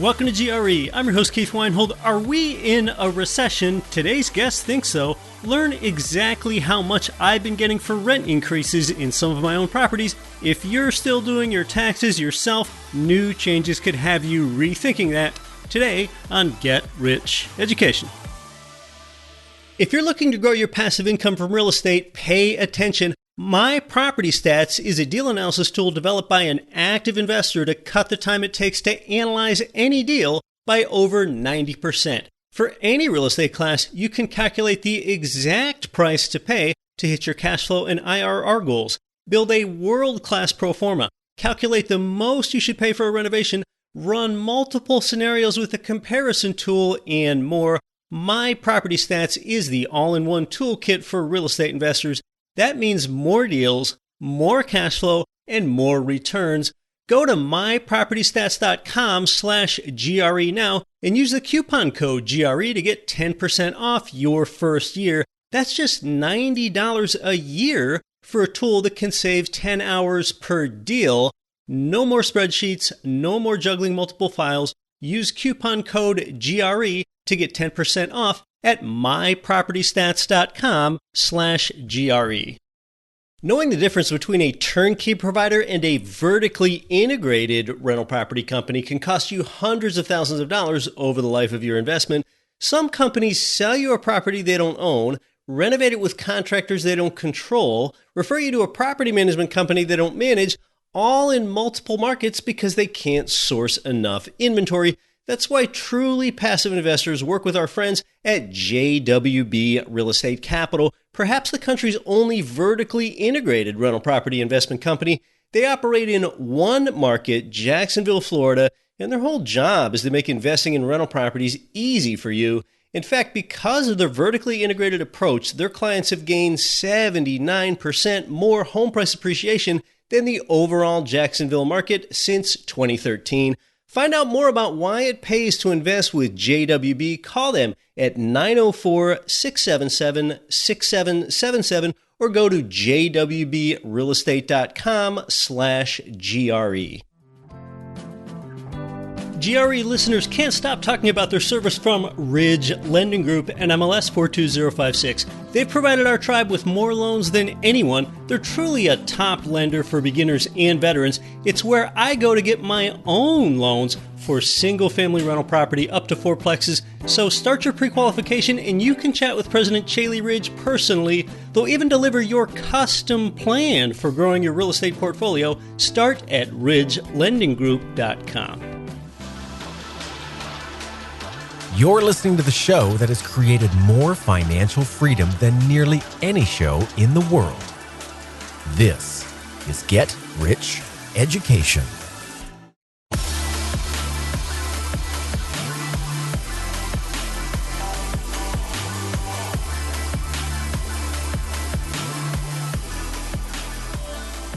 Welcome to GRE. I'm your host, Keith Weinhold. Are we in a recession? Today's guest thinks so. Learn exactly how much I've been getting for rent increases in some of my own properties. If you're still doing your taxes yourself, new changes could have you rethinking that. Today on Get Rich Education. If you're looking to grow your passive income from real estate, pay attention. My Property Stats is a deal analysis tool developed by an active investor to cut the time it takes to analyze any deal by over 90%. For any real estate class, you can calculate the exact price to pay to hit your cash flow and IRR goals. Build a world-class pro forma. Calculate the most you should pay for a renovation. Run multiple scenarios with a comparison tool and more. My Property Stats is the all-in-one toolkit for real estate investors. That means more deals, more cash flow, and more returns. Go to mypropertystats.com/GRE now and use the coupon code GRE to get 10% off your first year. That's just $90 a year for a tool that can save 10 hours per deal. No more spreadsheets, no more juggling multiple files. Use coupon code GRE to get 10% off at mypropertystats.com/GRE. Knowing the difference between a turnkey provider and a vertically integrated rental property company can cost you hundreds of thousands of dollars over the life of your investment. Some companies sell you a property they don't own, renovate it with contractors they don't control, refer you to a property management company they don't manage, all in multiple markets because they can't source enough inventory. That's why truly passive investors work with our friends at JWB Real Estate Capital, perhaps the country's only vertically integrated rental property investment company. They operate in one market, Jacksonville, Florida, and their whole job is to make investing in rental properties easy for you. In fact, because of their vertically integrated approach, their clients have gained 79% more home price appreciation than the overall Jacksonville market since 2013. Find out more about why it pays to invest with JWB. Call them at 904-677-6777 or go to jwbrealestate.com/GRE. GRE listeners can't stop talking about their service from Ridge Lending Group and MLS 42056. They've provided our tribe with more loans than anyone. They're truly a top lender for beginners and veterans. It's where I go to get my own loans for single-family rental property up to 4 plexes. So start your pre-qualification and you can chat with President Chaley Ridge personally. They'll even deliver your custom plan for growing your real estate portfolio. Start at ridgelendinggroup.com. You're listening to the show that has created more financial freedom than nearly any show in the world. This is Get Rich Education.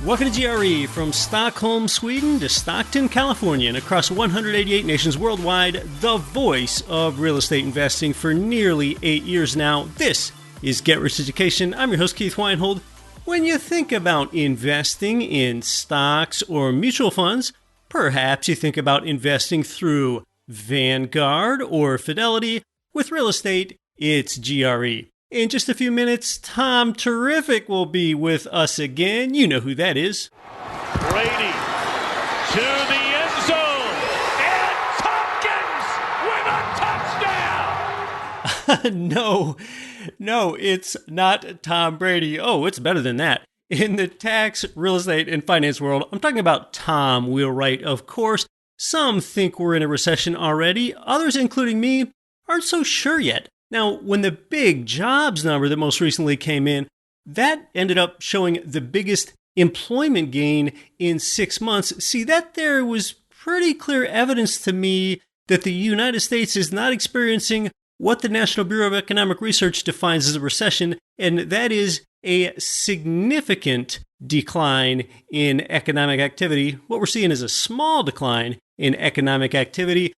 Welcome to GRE, from Stockholm, Sweden to Stockton, California, and across 188 nations worldwide, the voice of real estate investing for nearly 8 years now. This is Get Rich Education. I'm your host, Keith Weinhold. When you think about investing in stocks or mutual funds, perhaps you think about investing through Vanguard or Fidelity. With real estate, it's GRE. In just a few minutes, Tom Terrific will be with us again. You know who that is. Brady to the end zone, and Tompkins with a touchdown! No, it's not Tom Brady. Oh, it's better than that. In the tax, real estate, and finance world, I'm talking about Tom Wheelwright, of course. Some think we're in a recession already. Others, including me, aren't so sure yet. Now, when the big jobs number that most recently came in, that ended up showing the biggest employment gain in 6 months. See, that there was pretty clear evidence to me that the United States is not experiencing what the National Bureau of Economic Research defines as a recession, and that is a significant decline in economic activity. What we're seeing is a small decline in economic activity.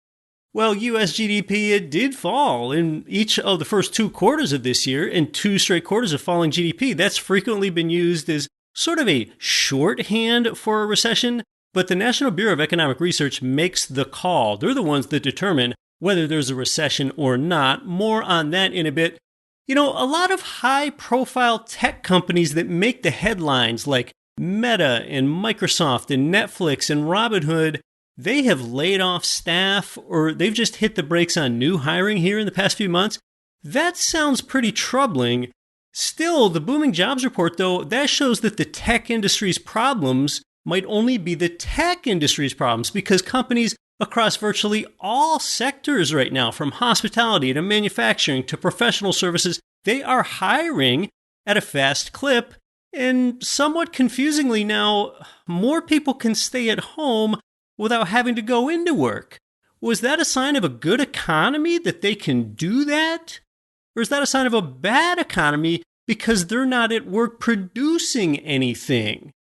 Well, U.S. GDP, it did fall in each of the first 2 quarters of this year, and 2 straight quarters of falling GDP. That's frequently been used as sort of a shorthand for a recession. But the National Bureau of Economic Research makes the call. They're the ones that determine whether there's a recession or not. More on that in a bit. You know, a lot of high-profile tech companies that make the headlines like Meta and Microsoft and Netflix and Robinhood, they have laid off staff or they've just hit the brakes on new hiring here in the past few months. That sounds pretty troubling. Still, the booming jobs report, though, that shows that the tech industry's problems might only be the tech industry's problems because companies across virtually all sectors right now, from hospitality to manufacturing to professional services, they are hiring at a fast clip. And somewhat confusingly now, more people can stay at home without having to go into work. Was that a sign of a good economy that they can do that? Or is that a sign of a bad economy because they're not at work producing anything?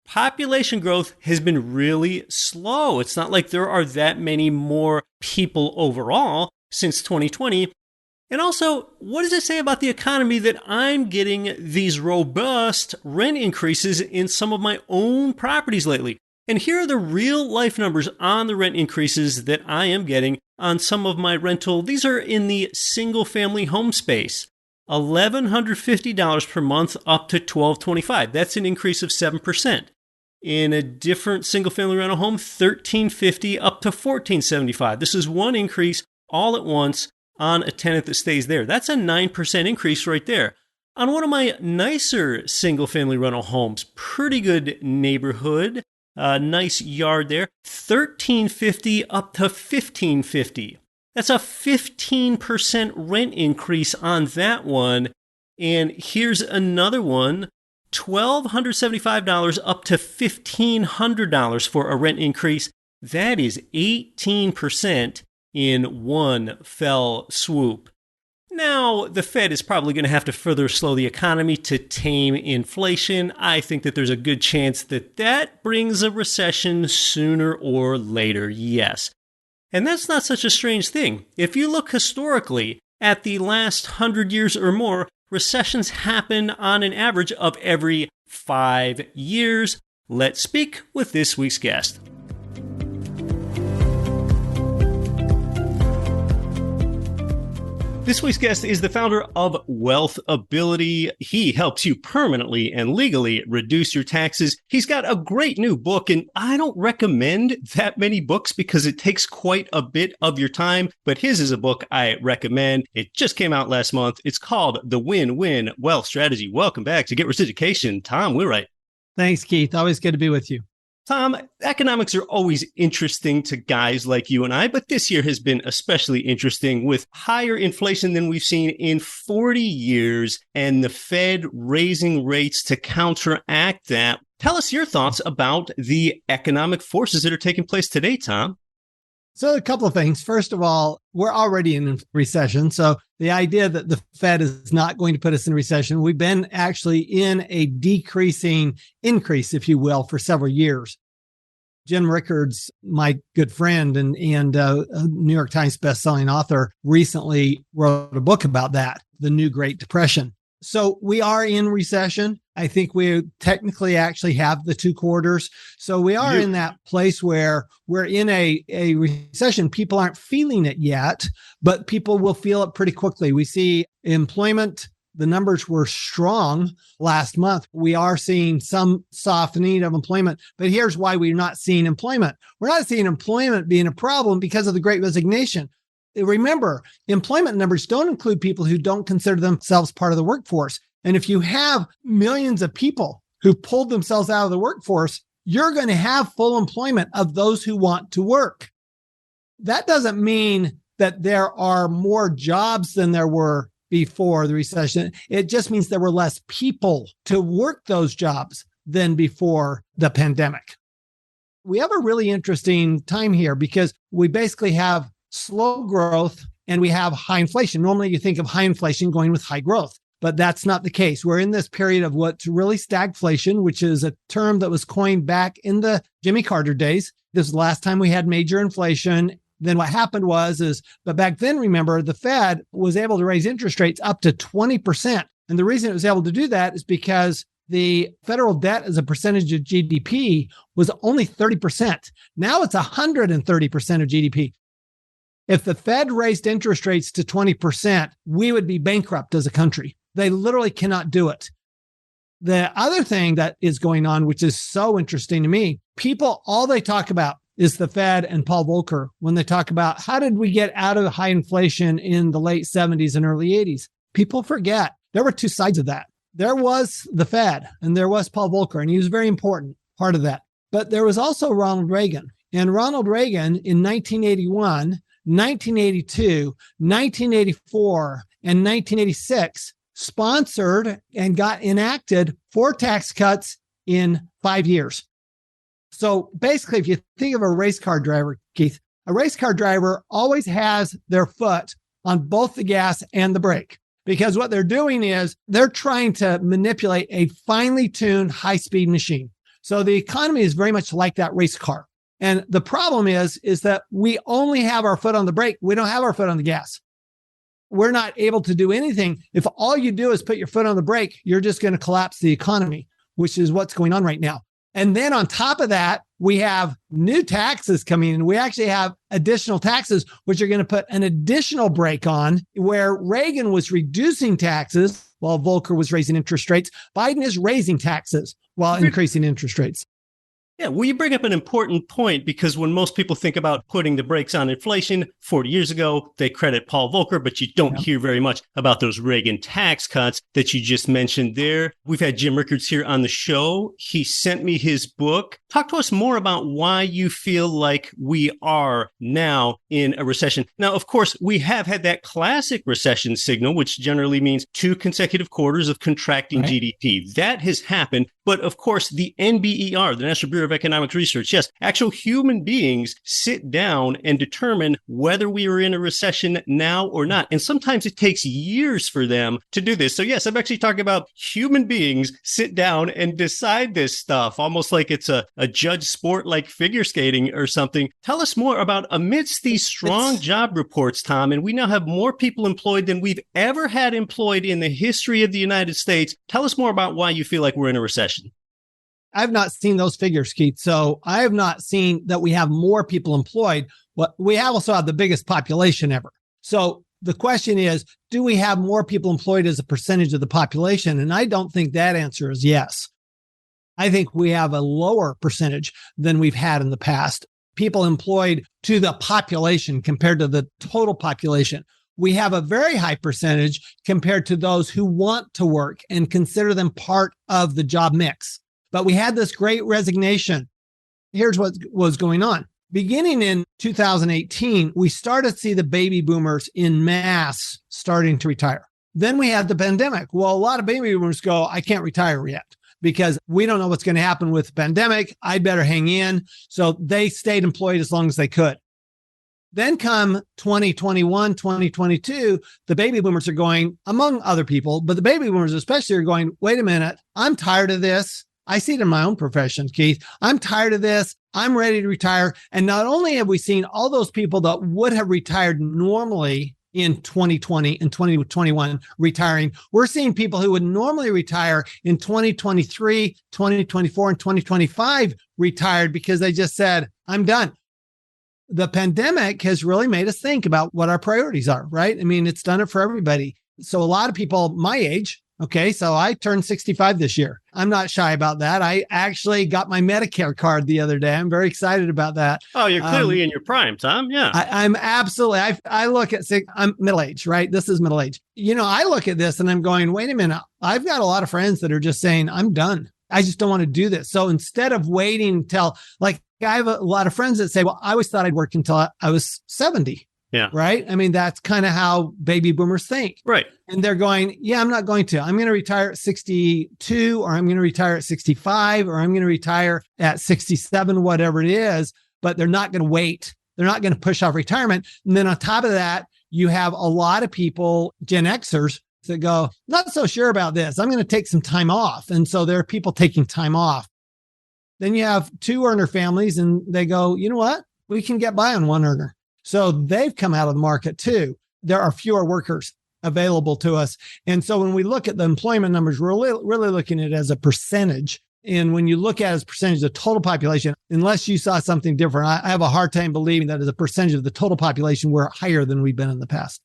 Population growth has been really slow. It's not like there are that many more people overall since 2020. And also, what does it say about the economy that I'm getting these robust rent increases in some of my own properties lately? And here are the real life numbers on the rent increases that I am getting on some of my rental. These are in the single family home space. $1,150 per month up to $1,225. That's an increase of 7%. In a different single-family rental home, $1,350 up to $1,475. This is one increase all at once on a tenant that stays there. That's a 9% increase right there. On one of my nicer single-family rental homes, pretty good neighborhood, nice yard there, $1,350 up to $1,550. That's a 15% rent increase on that one. And here's another one. $1,275 up to $1,500 for a rent increase. That is 18% in one fell swoop. Now, the Fed is probably going to have to further slow the economy to tame inflation. I think that there's a good chance that that brings a recession sooner or later, yes. And that's not such a strange thing. If you look historically at the last 100 years or more, recessions happen on an average of every 5 years. Let's speak with this week's guest. This week's guest is the founder of Wealthability. He helps you permanently and legally reduce your taxes. He's got a great new book, and I don't recommend that many books because it takes quite a bit of your time, but his is a book I recommend. It just came out last month. It's called The Win-Win Wealth Strategy. Welcome back to Get Rich Education, Tom Wheelwright. Thanks, Keith. Always good to be with you. Tom, economics are always interesting to guys like you and I, but this year has been especially interesting with higher inflation than we've seen in 40 years and the Fed raising rates to counteract that. Tell us your thoughts about the economic forces that are taking place today, Tom. So a couple of things. First of all, we're already in a recession. So the idea that the Fed is not going to put us in recession, we've been actually in a decreasing increase, if you will, for several years. Jim Rickards, my good friend and a New York Times bestselling author, recently wrote a book about that, The New Great Depression. So we are in recession. I think we technically actually have the 2 quarters. So we are in that place where we're in a recession. People aren't feeling it yet, but people will feel it pretty quickly. We see employment. The numbers were strong last month. We are seeing some softening of employment, but here's why we're not seeing employment. We're not seeing employment being a problem because of the Great Resignation. Remember, employment numbers don't include people who don't consider themselves part of the workforce. And if you have millions of people who pulled themselves out of the workforce, you're going to have full employment of those who want to work. That doesn't mean that there are more jobs than there were before the recession. It just means there were less people to work those jobs than before the pandemic. We have a really interesting time here because we basically have slow growth and we have high inflation. Normally you think of high inflation going with high growth, but that's not the case. We're in this period of what's really stagflation, which is a term that was coined back in the Jimmy Carter days. This is the last time we had major inflation. Then what happened but back then, remember, the Fed was able to raise interest rates up to 20%. And the reason it was able to do that is because the federal debt as a percentage of GDP was only 30%. Now it's 130% of GDP. If the Fed raised interest rates to 20%, we would be bankrupt as a country. They literally cannot do it. The other thing that is going on, which is so interesting to me, people, all they talk about is the Fed and Paul Volcker when they talk about how did we get out of high inflation in the late 70s and early 80s. People forget there were two sides of that. There was the Fed and there was Paul Volcker, and he was a very important part of that. But there was also Ronald Reagan. And Ronald Reagan in 1981, 1982, 1984, and 1986 sponsored and got enacted 4 tax cuts in 5 years. So basically, if you think of a race car driver, Keith, a race car driver always has their foot on both the gas and the brake, because what they're doing is they're trying to manipulate a finely tuned high-speed machine. So the economy is very much like that race car. And the problem is that we only have our foot on the brake. We don't have our foot on the gas. We're not able to do anything. If all you do is put your foot on the brake, you're just going to collapse the economy, which is what's going on right now. And then on top of that, we have new taxes coming in. We actually have additional taxes, which are going to put an additional brake on where Reagan was reducing taxes while Volcker was raising interest rates. Biden is raising taxes while increasing interest rates. Yeah, well, you bring up an important point, because when most people think about putting the brakes on inflation 40 years ago, they credit Paul Volcker, but you don't hear very much about those Reagan tax cuts that you just mentioned there. We've had Jim Rickards here on the show. He sent me his book. Talk to us more about why you feel like we are now in a recession. Now, of course, we have had that classic recession signal, which generally means 2 consecutive quarters of contracting GDP. That has happened. But of course, the NBER, the National Bureau of Economic Research, yes, actual human beings sit down and determine whether we are in a recession now or not. And sometimes it takes years for them to do this. So yes, I'm actually talking about human beings sit down and decide this stuff, almost like it's a judge sport like figure skating or something. Tell us more about amidst these strong job reports, Tom, and we now have more people employed than we've ever had employed in the history of the United States. Tell us more about why you feel like we're in a recession. I've not seen those figures, Keith. So I have not seen that we have more people employed. What we also have the biggest population ever. So the question is, do we have more people employed as a percentage of the population? And I don't think that answer is yes. I think we have a lower percentage than we've had in the past. People employed to the population compared to the total population. We have a very high percentage compared to those who want to work and consider them part of the job mix. But we had this great resignation. Here's what was going on. Beginning in 2018, we started to see the baby boomers in mass starting to retire. Then we had the pandemic. Well, a lot of baby boomers go, I can't retire yet because we don't know what's going to happen with the pandemic. I better hang in. So they stayed employed as long as they could. Then come 2021, 2022, the baby boomers are going, among other people, but the baby boomers especially are going, wait a minute, I'm tired of this. I see it in my own profession, Keith. I'm tired of this. I'm ready to retire. And not only have we seen all those people that would have retired normally in 2020 and 2021 retiring, we're seeing people who would normally retire in 2023, 2024, and 2025 retired because they just said, I'm done. The pandemic has really made us think about what our priorities are, right? I mean, it's done it for everybody. So a lot of people my age, okay, so I turned 65 this year. I'm not shy about that. I actually got my Medicare card the other day. I'm very excited about that. Oh, you're clearly in your prime, Tom. Yeah. I'm absolutely, I look at, I'm middle-aged, right? This is middle-aged. You know, I look at this and I'm going, wait a minute. I've got a lot of friends that are just saying, I'm done. I just don't want to do this. So instead of waiting until, like, I have a lot of friends that say, well, I always thought I'd work until I was 70. Yeah. Right. I mean, that's kind of how baby boomers think. Right. And they're going, yeah, I'm not going to. I'm going to retire at 62, or I'm going to retire at 65, or I'm going to retire at 67, whatever it is. But they're not going to wait. They're not going to push off retirement. And then on top of that, you have a lot of people, Gen Xers, that go, not so sure about this. I'm going to take some time off. And so there are people taking time off. Then you have 2 earner families and they go, you know what? We can get by on 1 earner. So they've come out of the market too. There are fewer workers. available to us. And so when we look at the employment numbers, we're really looking at it as a percentage. And when you look at it as a percentage of the total population, unless you saw something different, I have a hard time believing that as a percentage of the total population, we're higher than we've been in the past.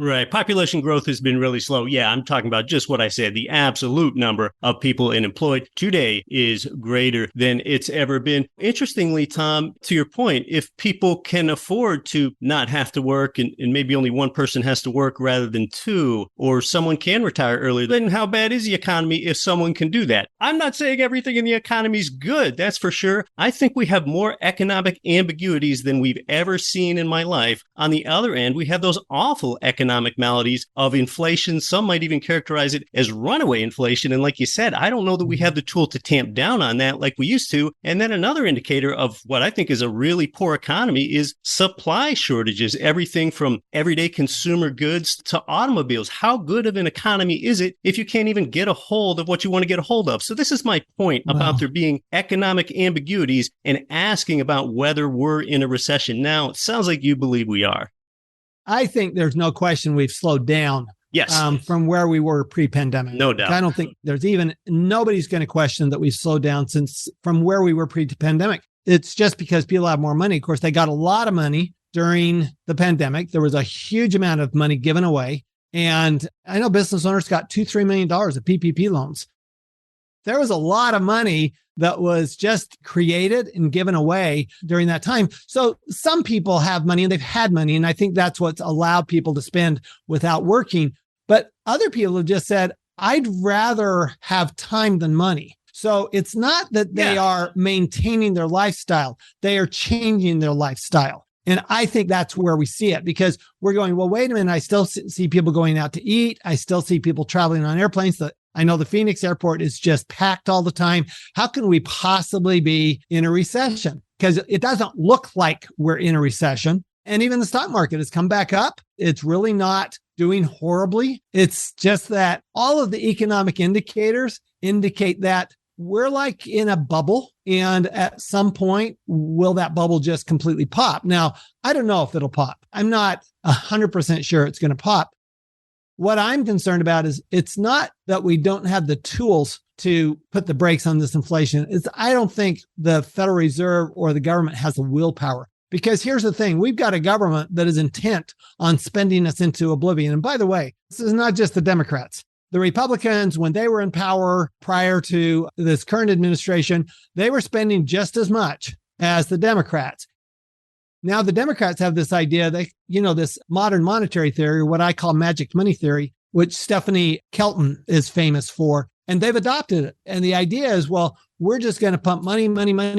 Right. Population growth has been really slow. Yeah, I'm talking about just what I said. The absolute number of people unemployed today is greater than it's ever been. Interestingly, Tom, to your point, if people can afford to not have to work and maybe only one person has to work rather than two, or someone can retire early, then how bad is the economy if someone can do that? I'm not saying everything in the economy is good. That's for sure. I think we have more economic ambiguities than we've ever seen in my life. On the other end, we have those awful economic maladies of inflation. Some might even characterize it as runaway inflation. And like you said, I don't know that we have the tool to tamp down on that like we used to. And then another indicator of what I think is a really poor economy is supply shortages, everything from everyday consumer goods to automobiles. How good of an economy is it if you can't even get a hold of what you want to get a hold of? So this is my point about there being economic ambiguities and asking about whether we're in a recession now. It sounds like you believe we are. I think there's no question we've slowed down from where we were pre-pandemic. No doubt. I don't think nobody's going to question that we've slowed down from where we were pre-pandemic. It's just because people have more money. Of course, they got a lot of money during the pandemic. There was a huge amount of money given away. And I know business owners got $2-3 million of PPP loans. There was a lot of money that was just created and given away during that time. So some people have money and they've had money. And I think that's what's allowed people to spend without working. But other people have just said, I'd rather have time than money. So it's not that they are maintaining their lifestyle. They are changing their lifestyle. And I think that's where we see it, because we're going, well, wait a minute. I still see people going out to eat. I still see people traveling on airplanes. I know the Phoenix airport is just packed all the time. How can we possibly be in a recession? Because it doesn't look like we're in a recession. And even the stock market has come back up. It's really not doing horribly. It's just that all of the economic indicators indicate that we're like in a bubble. And at some point, will that bubble just completely pop? Now, I don't know if it'll pop. I'm not 100% sure it's going to pop. What I'm concerned about is it's not that we don't have the tools to put the brakes on this inflation. I don't think the Federal Reserve or the government has the willpower. Because here's the thing, we've got a government that is intent on spending us into oblivion. And by the way, this is not just the Democrats. The Republicans, when they were in power prior to this current administration, they were spending just as much as the Democrats. Now, the Democrats have this idea that, this modern monetary theory, what I call magic money theory, which Stephanie Kelton is famous for, and they've adopted it. And the idea is, well, we're just going to pump money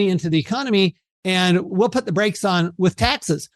into the economy, and we'll put the brakes on with taxes.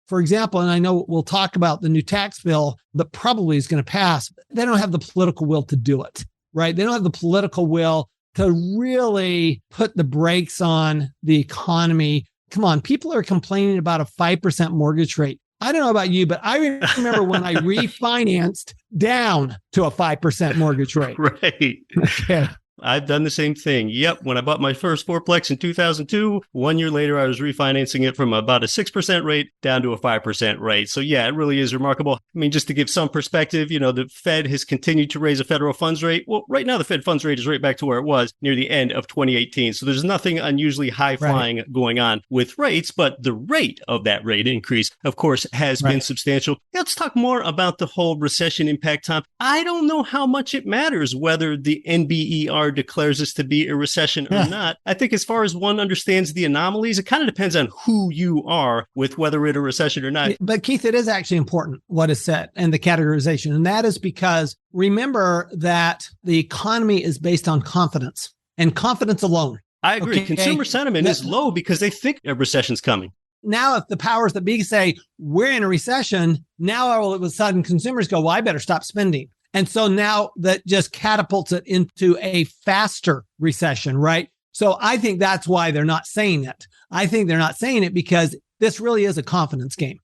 For example, and I know we'll talk about the new tax bill that probably is going to pass. They don't have the political will to do it, right? They don't have the political will to really put the brakes on the economy. Come on, people are complaining about a 5% mortgage rate. I don't know about you, but I remember when I refinanced down to a 5% mortgage rate. Right. Okay. I've done the same thing. Yep. When I bought my first fourplex in 2002, 1 year later, I was refinancing it from about a 6% rate down to a 5% rate. So yeah, it really is remarkable. I mean, just to give some perspective, the Fed has continued to raise a federal funds rate. Well, right now, the Fed funds rate is right back to where it was near the end of 2018. So there's nothing unusually high flying going on with rates, but the rate of that rate increase, of course, has been substantial. Let's talk more about the whole recession impact, Tom. I don't know how much it matters whether the NBER declares this to be a recession or not. I think as far as one understands the anomalies, it kind of depends on who you are with whether it's a recession or not. But Keith, it is actually important what is said and the categorization. And that is because remember that the economy is based on confidence and confidence alone. I agree. Okay. Consumer sentiment is low because they think a recession's coming. Now, if the powers that be say we're in a recession, now all of a sudden consumers go, well, I better stop spending. And so now that just catapults it into a faster recession, right? So I think that's why they're not saying it. I think they're not saying it because this really is a confidence game.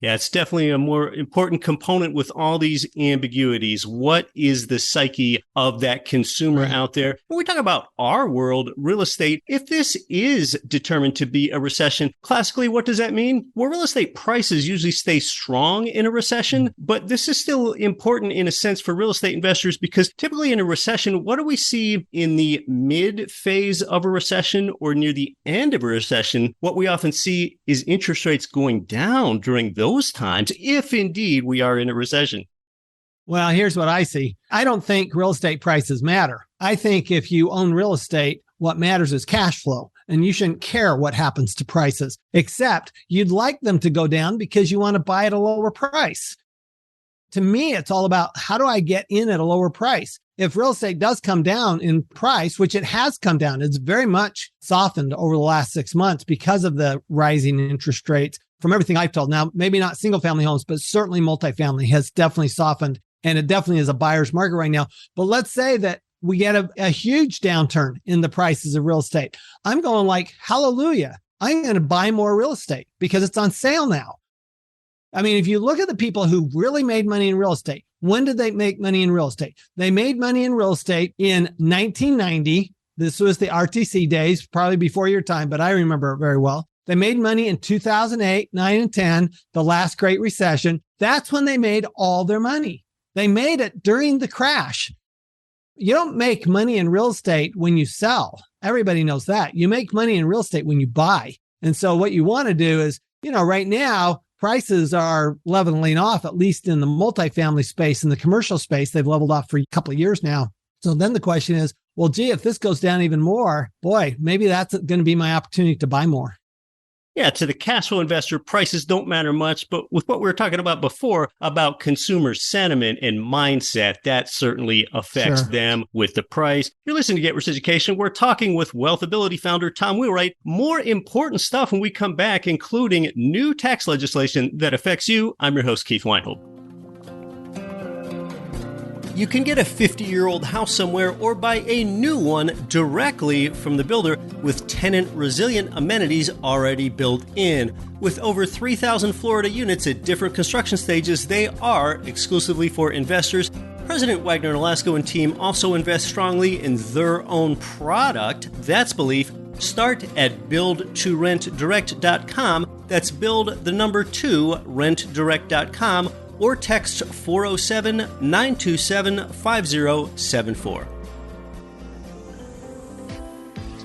Yeah, it's definitely a more important component with all these ambiguities. What is the psyche of that consumer out there? When we talk about our world, real estate, if this is determined to be a recession, classically, what does that mean? Well, real estate prices usually stay strong in a recession, but this is still important in a sense for real estate investors because typically in a recession, what do we see in the mid phase of a recession or near the end of a recession? What we often see is interest rates going down during those times, if indeed we are in a recession. Well, here's what I see. I don't think real estate prices matter. I think if you own real estate, what matters is cash flow, and you shouldn't care what happens to prices, except you'd like them to go down because you want to buy at a lower price. To me, it's all about how do I get in at a lower price? If real estate does come down in price, which it has come down, it's very much softened over the last 6 months because of the rising interest rates. From everything I've told, now maybe not single family homes, but certainly multifamily has definitely softened, and it definitely is a buyer's market right now. But let's say that we get a huge downturn in the prices of real estate. I'm going like, hallelujah, I'm going to buy more real estate because it's on sale now. I mean, if you look at the people who really made money in real estate, when did they make money in real estate? They made money in real estate in 1990. This was the RTC days, probably before your time, but I remember it very well. They made money in 2008, 9, and 10, the last Great Recession. That's when they made all their money. They made it during the crash. You don't make money in real estate when you sell. Everybody knows that. You make money in real estate when you buy. And so what you want to do is, right now, prices are leveling off, at least in the multifamily space. In the commercial space, they've leveled off for a couple of years now. So then the question is, well, gee, if this goes down even more, boy, maybe that's going to be my opportunity to buy more. Yeah, to the cash flow investor, prices don't matter much. But with what we were talking about before, about consumer sentiment and mindset, that certainly affects them with the price. You're listening to Get Rich Education. We're talking with Wealthability founder Tom Wheelwright. More important stuff when we come back, including new tax legislation that affects you. I'm your host, Keith Weinhold. You can get a 50-year-old house somewhere or buy a new one directly from the builder with tenant-resilient amenities already built in. With over 3,000 Florida units at different construction stages, they are exclusively for investors. President Wagner Nolasco and team also invest strongly in their own product. That's belief. Start at build2rentdirect.com. That's build the number 2 rentdirect.com. Or text 407-927-5074.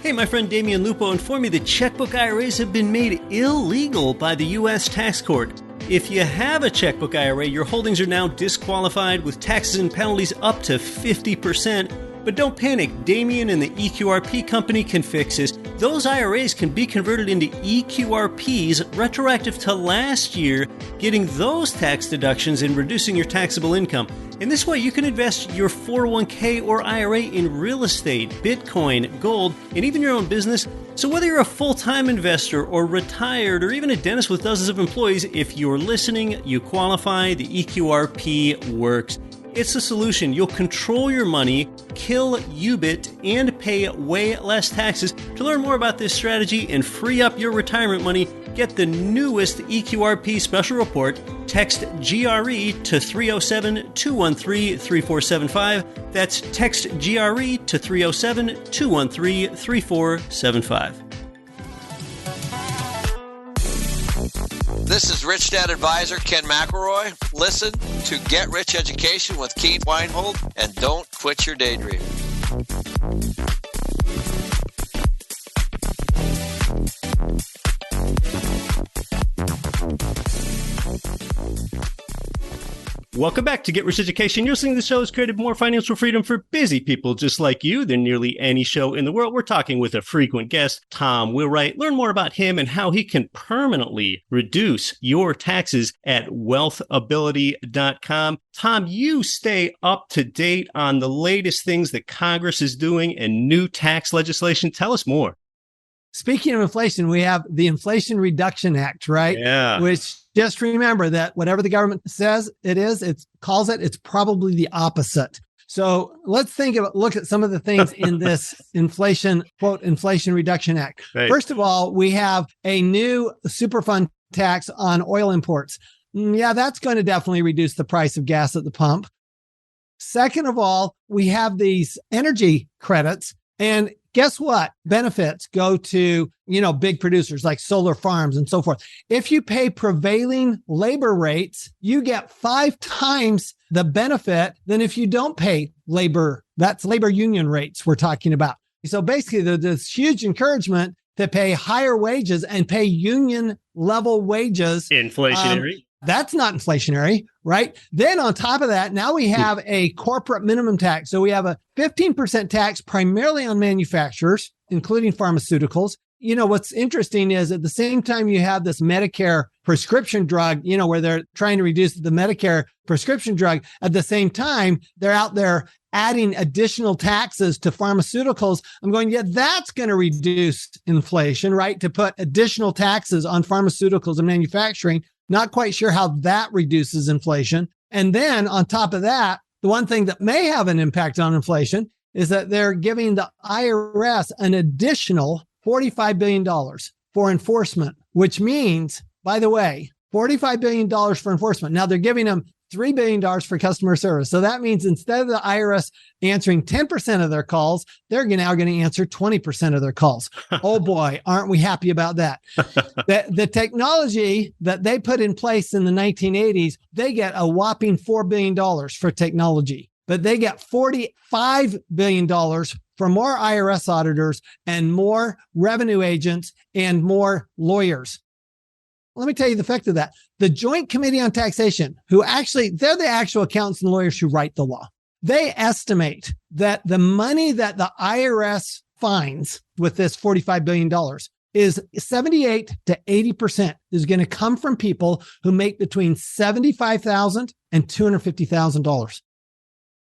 Hey, my friend Damian Lupo informed me that checkbook IRAs have been made illegal by the U.S. tax court. If you have a checkbook IRA, your holdings are now disqualified with taxes and penalties up to 50%. But don't panic, Damian and the EQRP company can fix this. Those IRAs can be converted into EQRPs retroactive to last year, getting those tax deductions and reducing your taxable income. In this way, you can invest your 401k or IRA in real estate, Bitcoin, gold, and even your own business. So whether you're a full-time investor or retired or even a dentist with dozens of employees, if you're listening, you qualify, the EQRP works. It's a solution. You'll control your money, kill UBIT, and pay way less taxes. To learn more about this strategy and free up your retirement money, get the newest EQRP special report. Text GRE to 307-213-3475. That's text GRE to 307-213-3475. This is Rich Dad Advisor Ken McElroy. Listen to Get Rich Education with Keith Weinhold and don't quit your daydream. Welcome back to Get Rich Education. You're listening to the show that's created more financial freedom for busy people just like you than nearly any show in the world. We're talking with a frequent guest, Tom Wheelwright. Learn more about him and how he can permanently reduce your taxes at wealthability.com. Tom, you stay up to date on the latest things that Congress is doing and new tax legislation. Tell us more. Speaking of inflation, we have the Inflation Reduction Act, right? Yeah. Which just remember that whatever the government says it's probably the opposite. So let's look at some of the things in this Inflation Reduction Act. Right. First of all, we have a new Superfund tax on oil imports. Yeah, that's going to definitely reduce the price of gas at the pump. Second of all, we have these energy credits. And guess what? Benefits go to, big producers like solar farms and so forth. If you pay prevailing labor rates, you get 5 times the benefit than if you don't pay labor. That's labor union rates we're talking about. So basically, there's this huge encouragement to pay higher wages and pay union level wages. Inflationary. That's not inflationary, right? Then on top of that, now we have a corporate minimum tax. So we have a 15% tax primarily on manufacturers, including pharmaceuticals. What's interesting is at the same time you have this Medicare prescription drug, where they're trying to reduce the Medicare prescription drug. At the same time, they're out there adding additional taxes to pharmaceuticals. I'm going, yeah, that's going to reduce inflation, right? To put additional taxes on pharmaceuticals and manufacturing. Not quite sure how that reduces inflation. And then on top of that, the one thing that may have an impact on inflation is that they're giving the IRS an additional $45 billion for enforcement, which means, by the way, $45 billion for enforcement. Now they're giving them $3 billion for customer service. So that means instead of the IRS answering 10% of their calls, they're now going to answer 20% of their calls. Oh boy, aren't we happy about that? The technology that they put in place in the 1980s, they get a whopping $4 billion for technology, but they get $45 billion for more IRS auditors and more revenue agents and more lawyers. Let me tell you the effect of that. The Joint Committee on Taxation, they're the actual accountants and lawyers who write the law. They estimate that the money that the IRS finds with this $45 billion is 78 to 80% is going to come from people who make between $75,000 and $250,000.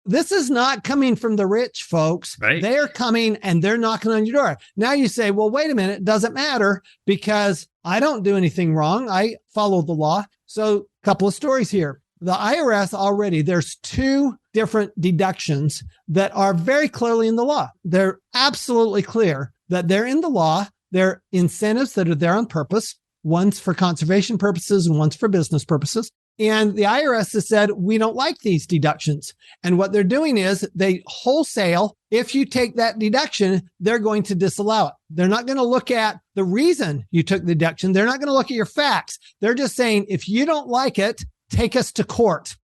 This is not coming from the rich folks. Right. They're coming and they're knocking on your door. Now you say, well, wait a minute. It doesn't matter because I don't do anything wrong. I follow the law. So a couple of stories here. The IRS already, there's 2 different deductions that are very clearly in the law. They're absolutely clear that they're in the law. They're incentives that are there on purpose. One's for conservation purposes and one's for business purposes. And the IRS has said, we don't like these deductions. And what they're doing is they wholesale, if you take that deduction, they're going to disallow it. They're not going to look at the reason you took the deduction. They're not going to look at your facts. They're just saying, if you don't like it, take us to court.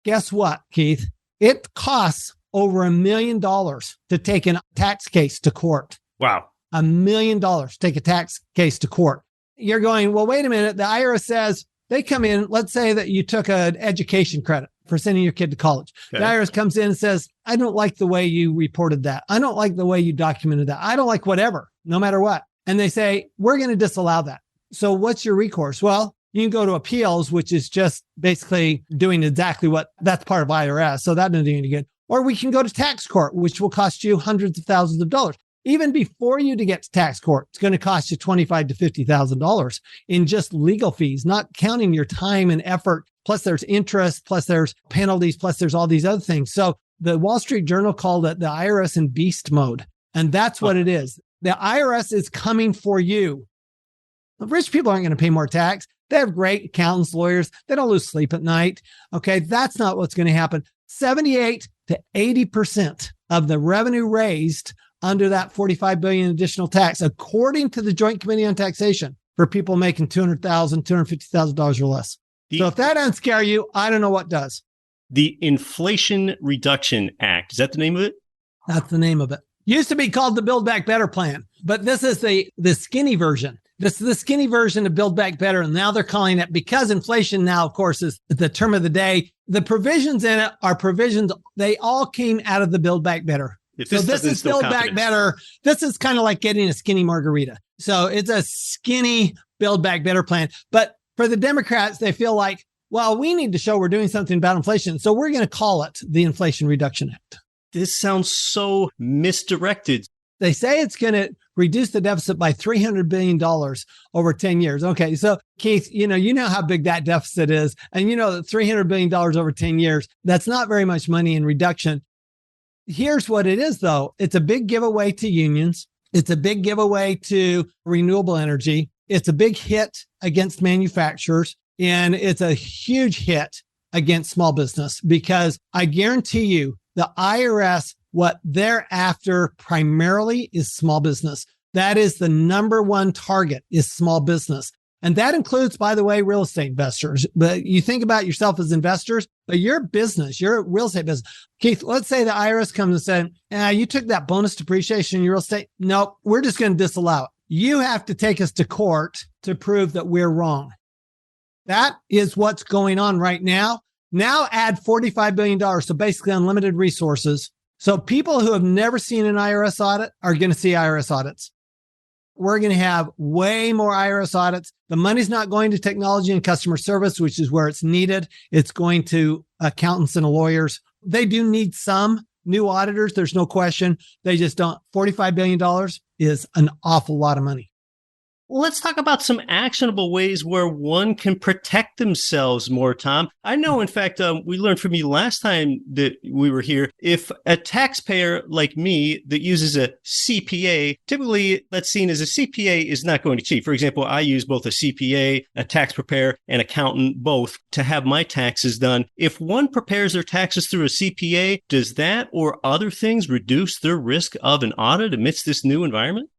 Guess what, Keith? It costs over $1 million to take a tax case to court. Wow. $1 million to take a tax case to court. You're going, well, wait a minute. The IRS says, they come in, let's say that you took an education credit for sending your kid to college. Okay. The IRS comes in and says, I don't like the way you reported that. I don't like the way you documented that. I don't like whatever, no matter what. And they say, we're going to disallow that. So what's your recourse? Well, you can go to appeals, which is just basically doing exactly what that's part of IRS. So that doesn't do any good. Or we can go to tax court, which will cost you hundreds of thousands of dollars. Even before you to get to tax court, it's going to cost you $25,000 to $50,000 in just legal fees, not counting your time and effort. Plus there's interest, plus there's penalties, plus there's all these other things. So the Wall Street Journal called it the IRS in beast mode. And that's what it is. The IRS is coming for you. The rich people aren't going to pay more tax. They have great accountants, lawyers. They don't lose sleep at night. Okay. That's not what's going to happen. 78 to 80% of the revenue raised under that $45 billion additional tax, according to the Joint Committee on Taxation, for people making $200,000, $250,000 or less. So if that doesn't scare you, I don't know what does. The Inflation Reduction Act, is that the name of it? That's the name of it. Used to be called the Build Back Better plan, but this is the skinny version. This is the skinny version of Build Back Better. And now they're calling it, because inflation now, of course, is the term of the day. The provisions in it are provisions. They all came out of the Build Back Better. So this is Build Back Better. This is kind of like getting a skinny margarita. So it's a skinny Build Back Better plan. But for the Democrats, they feel like, well, we need to show we're doing something about inflation. So we're going to call it the Inflation Reduction Act. This sounds so misdirected. They say it's going to reduce the deficit by $300 billion over 10 years. Okay. So Keith, you know how big that deficit is. And you know that $300 billion over 10 years, that's not very much money in reduction. Here's what it is, though. It's a big giveaway to unions. It's a big giveaway to renewable energy. It's a big hit against manufacturers. And it's a huge hit against small business because I guarantee you the IRS, what they're after primarily is small business. That is the number one target is small business. And that includes, by the way, real estate investors. But you think about yourself as investors, but your business, your real estate business. Keith, let's say the IRS comes and says, you took that bonus depreciation in your real estate. Nope, we're just going to disallow it. You have to take us to court to prove that we're wrong. That is what's going on right now. Now add $45 billion. So basically unlimited resources. So people who have never seen an IRS audit are going to see IRS audits. We're going to have way more IRS audits. The money's not going to technology and customer service, which is where it's needed. It's going to accountants and lawyers. They do need some new auditors. There's no question. They just don't. $45 billion is an awful lot of money. Let's talk about some actionable ways where one can protect themselves more, Tom. I know, in fact, we learned from you last time that we were here, if a taxpayer like me that uses a CPA, typically that's seen as a CPA is not going to cheat. For example, I use both a CPA, a tax preparer, and accountant, both to have my taxes done. If one prepares their taxes through a CPA, does that or other things reduce their risk of an audit amidst this new environment?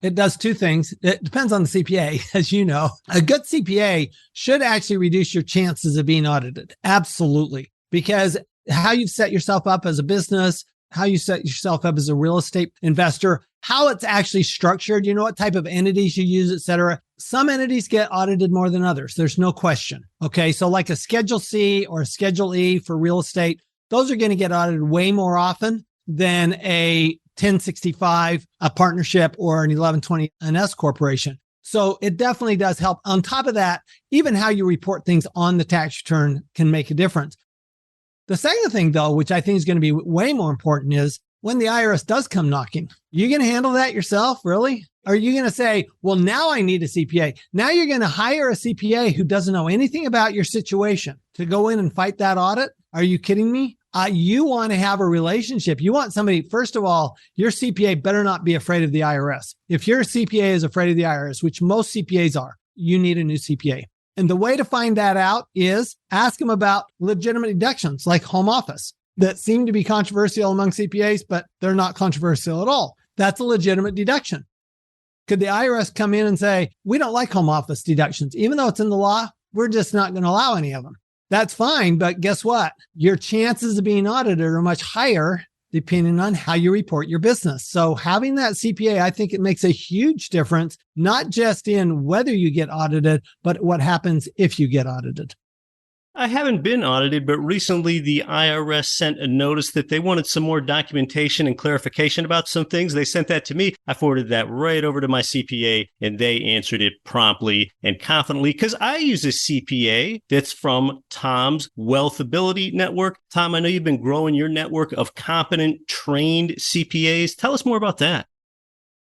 It does two things. It depends on the CPA, as you know. A good CPA should actually reduce your chances of being audited. Absolutely. Because how you've set yourself up as a business, how you set yourself up as a real estate investor, how it's actually structured, you know, what type of entities you use, et cetera. Some entities get audited more than others. There's no question. Okay. So like a Schedule C or a Schedule E for real estate, those are going to get audited way more often than a 1065, a partnership, or an 1120, an S corporation. So it definitely does help. On top of that, even how you report things on the tax return can make a difference. The second thing, though, which I think is going to be way more important, is when the IRS does come knocking, you going to handle that yourself, really? Are you going to say, well, now I need a CPA? Now you're going to hire a CPA who doesn't know anything about your situation to go in and fight that audit? Are you kidding me? You want to have a relationship. You want somebody, first of all, your CPA better not be afraid of the IRS. If your CPA is afraid of the IRS, which most CPAs are, you need a new CPA. And the way to find that out is ask them about legitimate deductions like home office that seem to be controversial among CPAs, but they're not controversial at all. That's a legitimate deduction. Could the IRS come in and say, we don't like home office deductions, even though it's in the law, we're just not going to allow any of them? That's fine, but guess what? Your chances of being audited are much higher depending on how you report your business. So having that CPA, I think it makes a huge difference, not just in whether you get audited, but what happens if you get audited. I haven't been audited, but recently the IRS sent a notice that they wanted some more documentation and clarification about some things. They sent that to me. I forwarded that right over to my CPA, and they answered it promptly and confidently because I use a CPA that's from Tom's Wealthability network. Tom, I know you've been growing your network of competent, trained CPAs. Tell us more about that.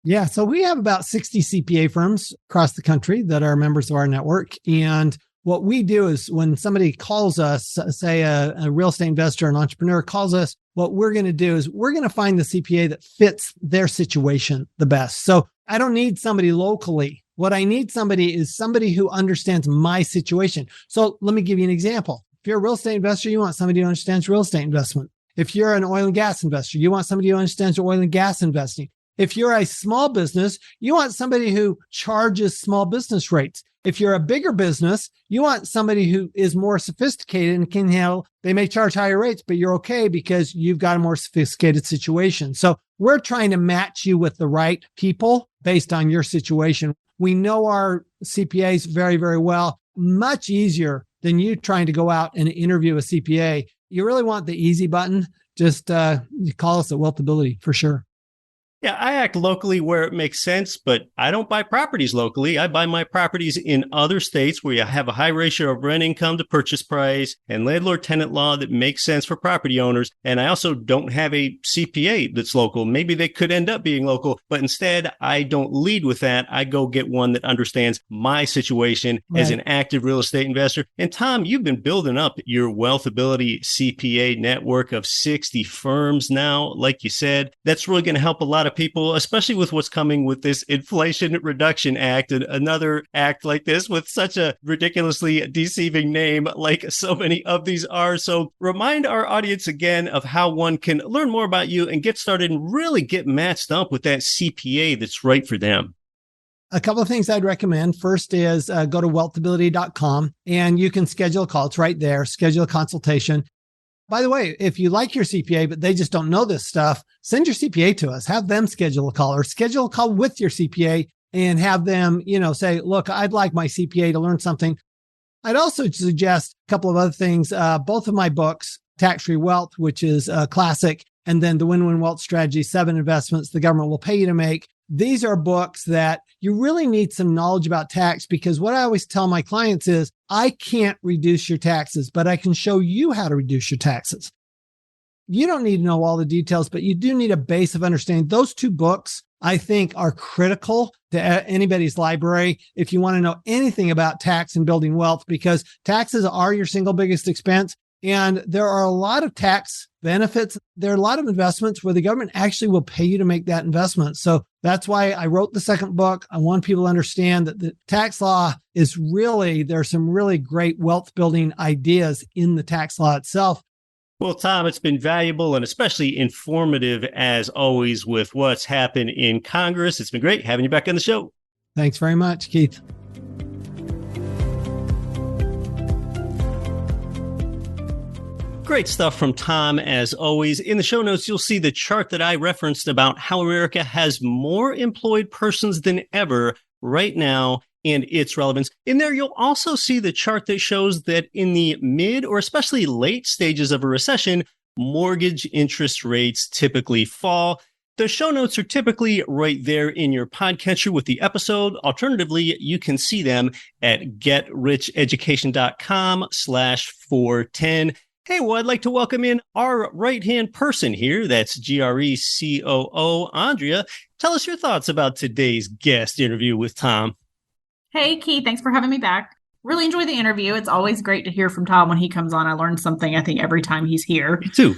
Yeah, so we have about 60 CPA firms across the country that are members of our network. And what we do is when somebody calls us, say a real estate investor, an entrepreneur calls us, what we're going to do is we're going to find the CPA that fits their situation the best. So I don't need somebody locally. What I need somebody is somebody who understands my situation. So let me give you an example. If you're a real estate investor, you want somebody who understands real estate investment. If you're an oil and gas investor, you want somebody who understands oil and gas investing. If you're a small business, you want somebody who charges small business rates. If you're a bigger business, you want somebody who is more sophisticated and can handle, they may charge higher rates, but you're okay because you've got a more sophisticated situation. So we're trying to match you with the right people based on your situation. We know our CPAs very, very well, much easier than you trying to go out and interview a CPA. You really want the easy button. Just you call us at Wealthability for sure. Yeah, I act locally where it makes sense, but I don't buy properties locally. I buy my properties in other states where you have a high ratio of rent income to purchase price and landlord-tenant law that makes sense for property owners. And I also don't have a CPA that's local. Maybe they could end up being local, but instead I don't lead with that. I go get one that understands my situation as an active real estate investor. And Tom, you've been building up your Wealthability CPA network of 60 firms now, like you said. That's really going to help a lot of of people, especially with what's coming with this Inflation Reduction Act and another act like this with such a ridiculously deceiving name like so many of these are. So remind our audience again of how one can learn more about you and get started and really get matched up with that CPA that's right for them. A couple of things I'd recommend. First is go to wealthability.com and you can schedule a call. It's right there. Schedule a consultation. By the way, if you like your CPA, but they just don't know this stuff, send your CPA to us. Have them schedule a call or schedule a call with your CPA and have them, say, look, I'd like my CPA to learn something. I'd also suggest a couple of other things. Both of my books, Tax-Free Wealth, which is a classic, and then the Win-Win Wealth Strategy, 7 Investments the Government Will Pay You to Make. These are books that you really need some knowledge about tax, because what I always tell my clients is I can't reduce your taxes, but I can show you how to reduce your taxes. You don't need to know all the details, but you do need a base of understanding. Those 2 books, I think, are critical to anybody's library if you want to know anything about tax and building wealth, because taxes are your single biggest expense. And there are a lot of tax benefits. There are a lot of investments where the government actually will pay you to make that investment. So that's why I wrote the second book. I want people to understand that the tax law is really, there's some really great wealth building ideas in the tax law itself. Well, Tom, it's been valuable and especially informative as always with what's happened in Congress. It's been great having you back on the show. Thanks very much, Keith. Great stuff from Tom, as always. In the show notes, you'll see the chart that I referenced about how America has more employed persons than ever right now and its relevance. In there, you'll also see the chart that shows that in the mid or especially late stages of a recession, mortgage interest rates typically fall. The show notes are typically right there in your podcatcher with the episode. Alternatively, you can see them at getricheducation.com/410. Hey, well, I'd like to welcome in our right-hand person here. That's GRE COO, Andrea. Tell us your thoughts about today's guest interview with Tom. Hey, Keith, thanks for having me back. Really enjoy the interview. It's always great to hear from Tom when he comes on. I learn something, I think, every time he's here. Me too.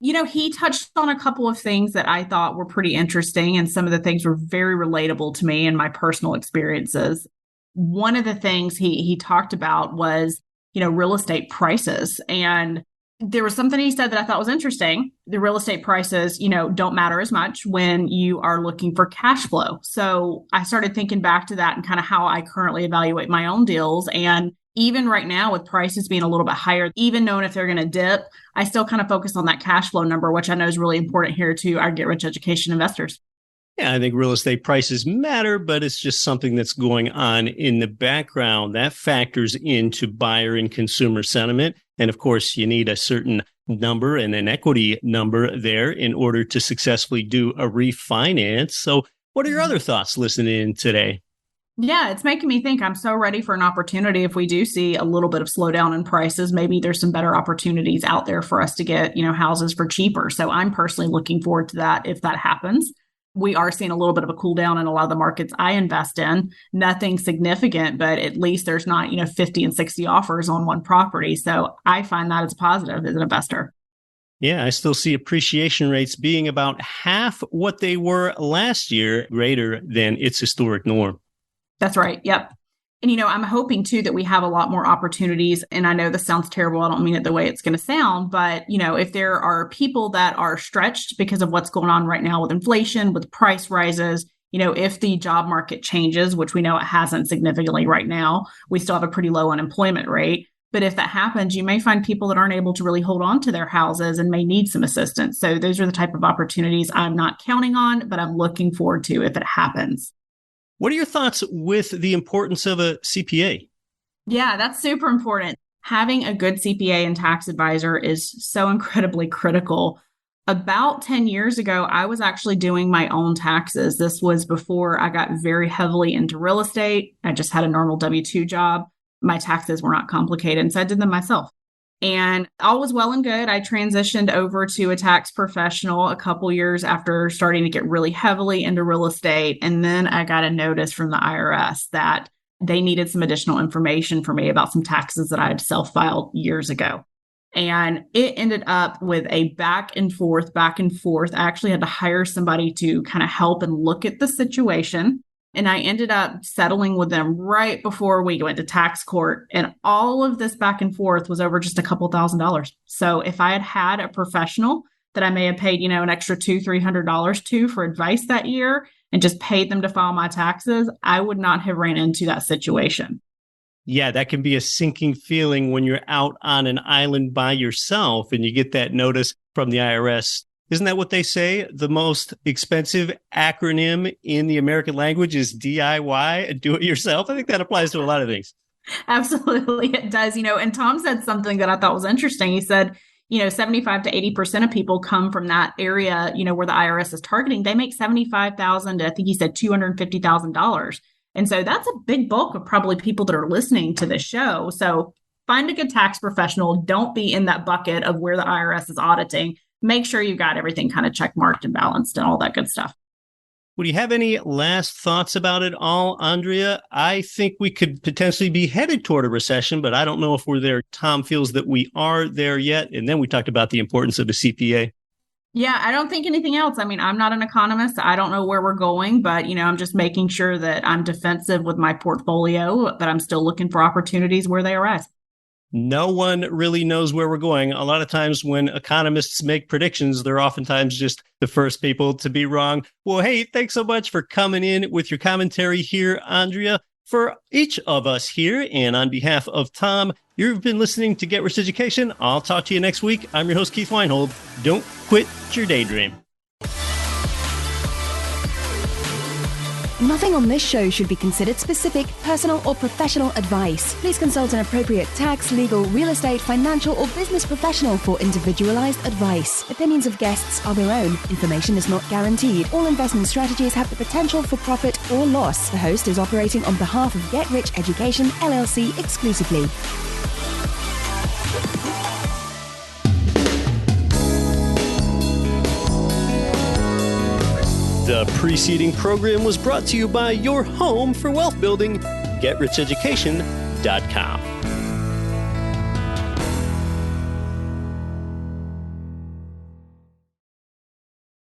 He touched on a couple of things that I thought were pretty interesting, and some of the things were very relatable to me and my personal experiences. One of the things he talked about was real estate prices. And there was something he said that I thought was interesting. The real estate prices, don't matter as much when you are looking for cash flow. So I started thinking back to that and kind of how I currently evaluate my own deals. And even right now with prices being a little bit higher, even knowing if they're going to dip, I still kind of focus on that cash flow number, which I know is really important here to our Get Rich Education investors. Yeah, I think real estate prices matter, but it's just something that's going on in the background that factors into buyer and consumer sentiment. And of course, you need a certain number and an equity number there in order to successfully do a refinance. So what are your other thoughts listening in today? Yeah, it's making me think I'm so ready for an opportunity. If we do see a little bit of slowdown in prices, maybe there's some better opportunities out there for us to get, houses for cheaper. So I'm personally looking forward to that if that happens. We are seeing a little bit of a cool down in a lot of the markets I invest in. Nothing significant, but at least there's not, 50 and 60 offers on one property. So I find that as a positive as an investor. Yeah, I still see appreciation rates being about half what they were last year, greater than its historic norm. That's right. Yep. And, I'm hoping, too, that we have a lot more opportunities. And I know this sounds terrible. I don't mean it the way it's going to sound. But, if there are people that are stretched because of what's going on right now with inflation, with price rises, if the job market changes, which we know it hasn't significantly right now, we still have a pretty low unemployment rate. But if that happens, you may find people that aren't able to really hold on to their houses and may need some assistance. So those are the type of opportunities I'm not counting on, but I'm looking forward to if it happens. What are your thoughts with the importance of a CPA? Yeah, that's super important. Having a good CPA and tax advisor is so incredibly critical. About 10 years ago, I was actually doing my own taxes. This was before I got very heavily into real estate. I just had a normal W-2 job. My taxes were not complicated, and so I did them myself. And all was well and good. I transitioned over to a tax professional a couple years after starting to get really heavily into real estate. And then I got a notice from the IRS that they needed some additional information for me about some taxes that I had self-filed years ago. And it ended up with a back and forth. I actually had to hire somebody to kind of help and look at the situation. And I ended up settling with them right before we went to tax court. And all of this back and forth was over just a couple $1,000s. So if I had had a professional that I may have paid, an extra $200-$300 to for advice that year and just paid them to file my taxes, I would not have ran into that situation. Yeah, that can be a sinking feeling when you're out on an island by yourself and you get that notice from the IRS. Isn't that what they say? The most expensive acronym in the American language is DIY, do it yourself. I think that applies to a lot of things. Absolutely, it does. And Tom said something that I thought was interesting. He said, 75 to 80% of people come from that area, where the IRS is targeting. They make $75,000 to, I think he said $250,000. And so that's a big bulk of probably people that are listening to this show. So find a good tax professional. Don't be in that bucket of where the IRS is auditing. Make sure you got everything kind of check marked and balanced and all that good stuff. Would you have any last thoughts about it all, Andrea? I think we could potentially be headed toward a recession, but I don't know if we're there. Tom feels that we are there yet. And then we talked about the importance of a CPA. Yeah, I don't think anything else. I mean, I'm not an economist. I don't know where we're going, but, I'm just making sure that I'm defensive with my portfolio, but I'm still looking for opportunities where they arise. No one really knows where we're going. A lot of times when economists make predictions, they're oftentimes just the first people to be wrong. Well, hey, thanks so much for coming in with your commentary here, Andrea. For each of us here, and on behalf of Tom, you've been listening to Get Rich Education. I'll talk to you next week. I'm your host, Keith Weinhold. Don't quit your daydream. Nothing on this show should be considered specific, personal, or professional advice. Please consult an appropriate tax, legal, real estate, financial, or business professional for individualized advice. Opinions of guests are their own. Information is not guaranteed. All investment strategies have the potential for profit or loss. The host is operating on behalf of Get Rich Education, LLC exclusively. The preceding program was brought to you by your home for wealth building, GetRichEducation.com.